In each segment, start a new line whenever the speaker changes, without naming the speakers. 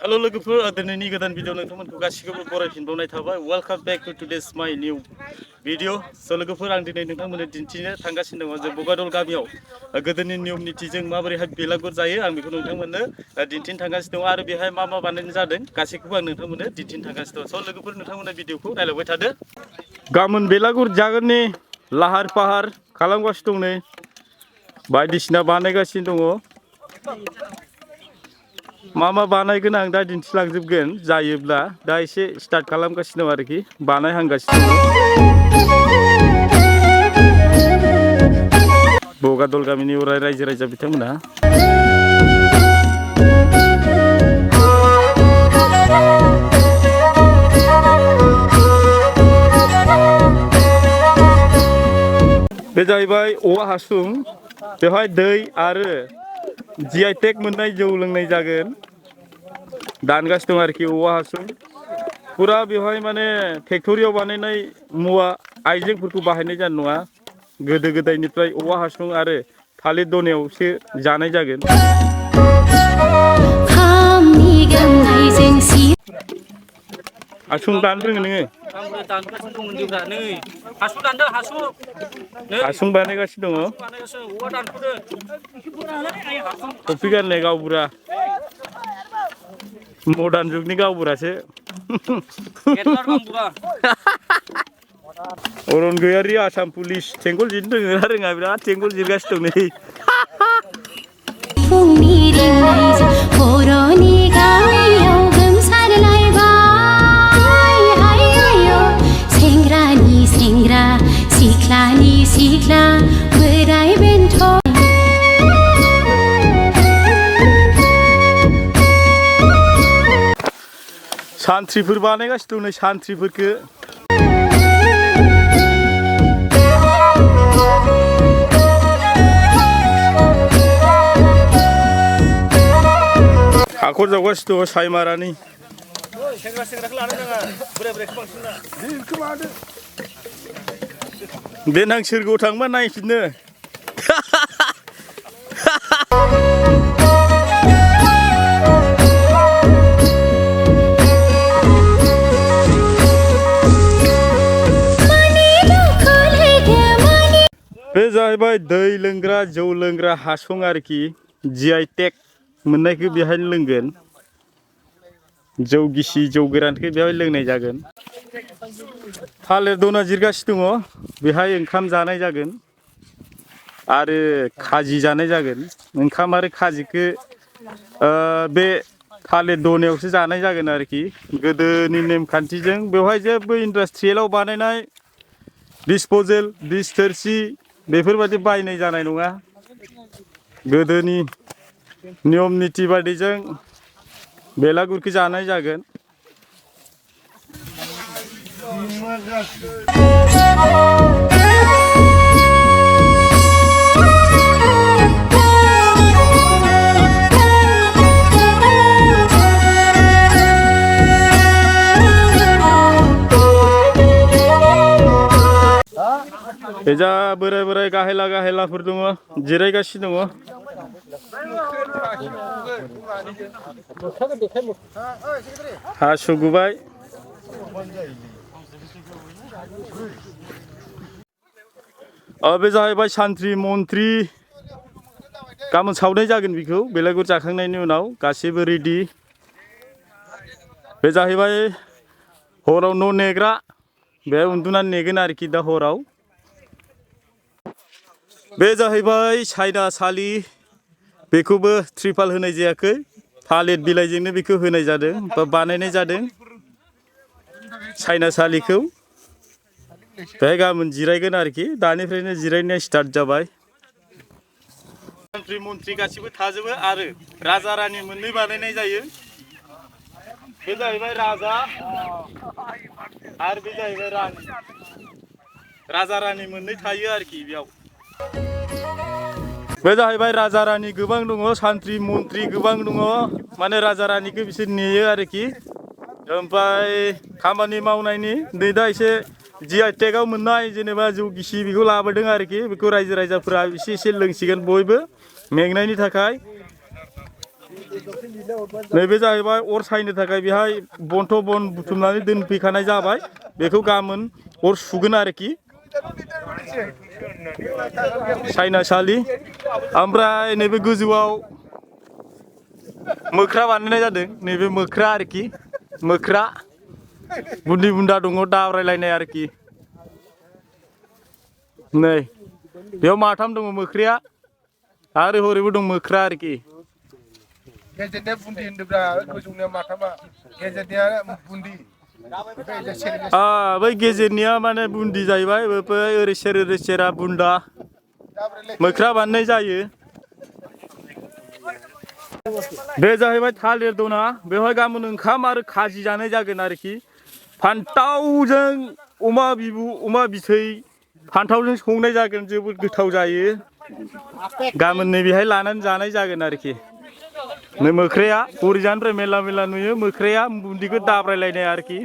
Hello लोगोफोर दिनैनि गोदान भिडिअ नोंथांमोनखौ गासिखौबो बरायफिनबावनाय थाबाय वेलकाम बेक टू टुडेस माय निउ भिडिअ स' लोगोफोर आं दिनै नोंथांमोननो दिन्थिनो थांगासिनो दङ जे बगादल गामियाव गोदोनि नियम नितिजों माबोरैहाय बेलागुर जायो आं बेखौ नोंथांमोननो दिन्थिनो थांगासिनो दङ आरो बेहाय मा मा बानायनाय जादों गासैखौबो आं नोंथांमोननो दिन्थिनो थांगासिनो दङ स' लोगोफोर नोंथांमोनहा भिडिअखौ नायलांबाय थादो गाबोन बेलागुर जागोननि लाहार फाहार खालामगासिनो दं नै बायदिसिना बानायगासिनो दङ मा बानायगोन आं दा दिन्थिलांजोबगोन जायोब्ला दा एसे स्टार्ट खालामगासिनो दं आरोखि बानायहांगासिनो दं बगादल गामिनि रायजो राजा बिथांमोनहा बे जाहैबाय औवा हासुं बेवहाय दै आरो GI टेग मोननाय जौ लोंनाय जागोन दानगासिनो दं आरोखि औवा हासुं पुरा बेवहाय माने फेक्टरियाव बानायनाय मुवा आइजेंफोरखौ बाहायनाय जानाय नङा गोदो गोदायनिफ्राय औवा हासुं आरो थालिर दनायावसो जानाय जागोन हासुं दानो रोङो नोङो हासुं बानायगासिनो दङ टफि गाननाय गावबुरा मडार्न जुगनि गावबुरासो अरन गयारि आसाम पुलिस थेंगल जिरनो रोङो रोङा बिराद थेंगल जिरगासिनो दं नै सान्थ्रिफोर बानायगासिनो दं नै सान्थ्रिफोरखौ हाखर जावगासिनो दङ साइमारानि देनां सोरगोआव थांबा नायफिननो बे जाहैबाय दै लोंग्रा जौ लोंग्रा हासुं आरोखि GI टेग मोननायखौ बेहायनो लोंगोन जौ गिसि जौ गोरानखौ बेहाय लोंनाय जागोन थालिर दना जिरगासिनो दङ बेहाय ओंखाम जानाय जागोन आरो खाजि जानाय जागोन ओंखाम आरो खाजिखौ बे थालिर दनायावसो जानाय जागोन आरोखि गोदोनि नेमखान्थिजों बेवहाय जेबो इन्डास्ट्रियेलाव बानायनाय डिसप'जेल डिस थोरसि बेफोरबायदि बायनाय जानाय नङा गोदोनि नियम निति बायदिजों बेलागुरखौ जानाय जागोन एजा बोराय बोराय गाहेला गाहेलाफोर दङ जिरायगासिनो दङ हासु गुबाय बे जाहैबाय सान्थ्रि मन्थ्रि गाबोन सावनाय जागोन बेखौ बेलागुर जाखांनायनि उनाव गासैबो रेडि बे जाहैबाय हराव न' नेग्रा बे उन्दुनानै नेगोन आरोखि दा हराव बे जाहैबाय सायनासालि बेखौबो त्रिपाल होनाय जायाखै थालिर बिलाइजोंनो बेखौ होनाय जादों बा बानायनाय जादों सायनासालिखौ बेहाय गाबोन जिरायगोन आरोखि दानिफ्रायनो जिरायनाया स्टार्ट जाबाय मन्त्रि मन्त्रि गासिबो थाजोबो आरो राजा रानि मोननै बानायनाय जायो बे जाहैबाय राजा आरो बे जाहैबाय रानि राजा रानि मोननै थायो आरोखि बेयाव बे जाहैबाय राजा रानि गोबां दङ सान्थ्रि मन्थ्रि गोबां दङ माने राजा रानिखौ बिसोर नेयो आरोखि ओमफ्राय खामानि मावनायनि नै दा एसे GI टेगआव मोननाय जेनेबा जौ गिसि बेखौ लाबोदों आरोखि बेखौ रायजो राजाफोरा एसे लोंसिगोन बयबो मेंनायनि थाखाय नैबे जाहैबाय अर सायनो थाखाय बेहाय बन बुथुमनानै दोनफैखानाय जाबाय बेखौ गाबोन अर सुगोन आरोखि सायनासालि ओमफ्राय नैबे गोजौआव मोख्रा बानायनाय जादों नैबे मोख्रा आरोखि मोख्रा बुन्दि बुन्दा दङ दाब्रायलायनाय आरोखि नै बेयाव माथाम दङ मोख्राया आरो हरैबो दं मोख्रा आरोखि
गेजेरनिया बुन्दि होनदोंब्रा गोजौनिया माथामा गेजेरनिया बुन्दि
बै गेजेरनिया माने बुन्दि जाहैबाय ओरै सेरा बुन्दा मोख्रा बानायनाय जायो बे जाहैबाय थालिर दना बेवहाय गाबोन ओंखाम आरो खाजि जानाय जागोन आरोखि फान्थावजों अमा बिबु अमा बिथै फान्थावजों संनाय जागोन जोबोद गोथाव जायो गाबोन नै बेहाय लानानै जानाय जागोन आरोखि नै मोख्राया हरैजानिफ्राय मेला नुयो मोख्राया बुन्दिखौ दाब्रायलायनाय आरोखि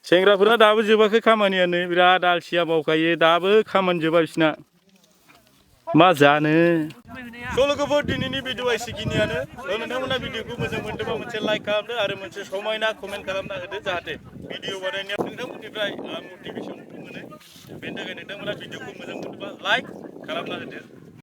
सेंग्राफोरा दाबो जोबाखै खामानियानो बिराद आलसिया मावखायो दाबो खामानि जोबा बिसिना मा जानो लोगोफोर दिनैनि भिडिअ एसेखिनियानो नोंथांमोना भिडिअखौ मोजां मोनदोंबा मोनसे लाइक खालामदो आरो मोनसे समायना कमेन्ट खालामना होदो जाहाथे भिडिअ बानायनायाव नोंथांमोननिफ्राय मटिभेसन मोनो बेनि थाखाय नोंथांमोना भिडिअखौ मोजां मोनदोंबा लाइक खालामना होदो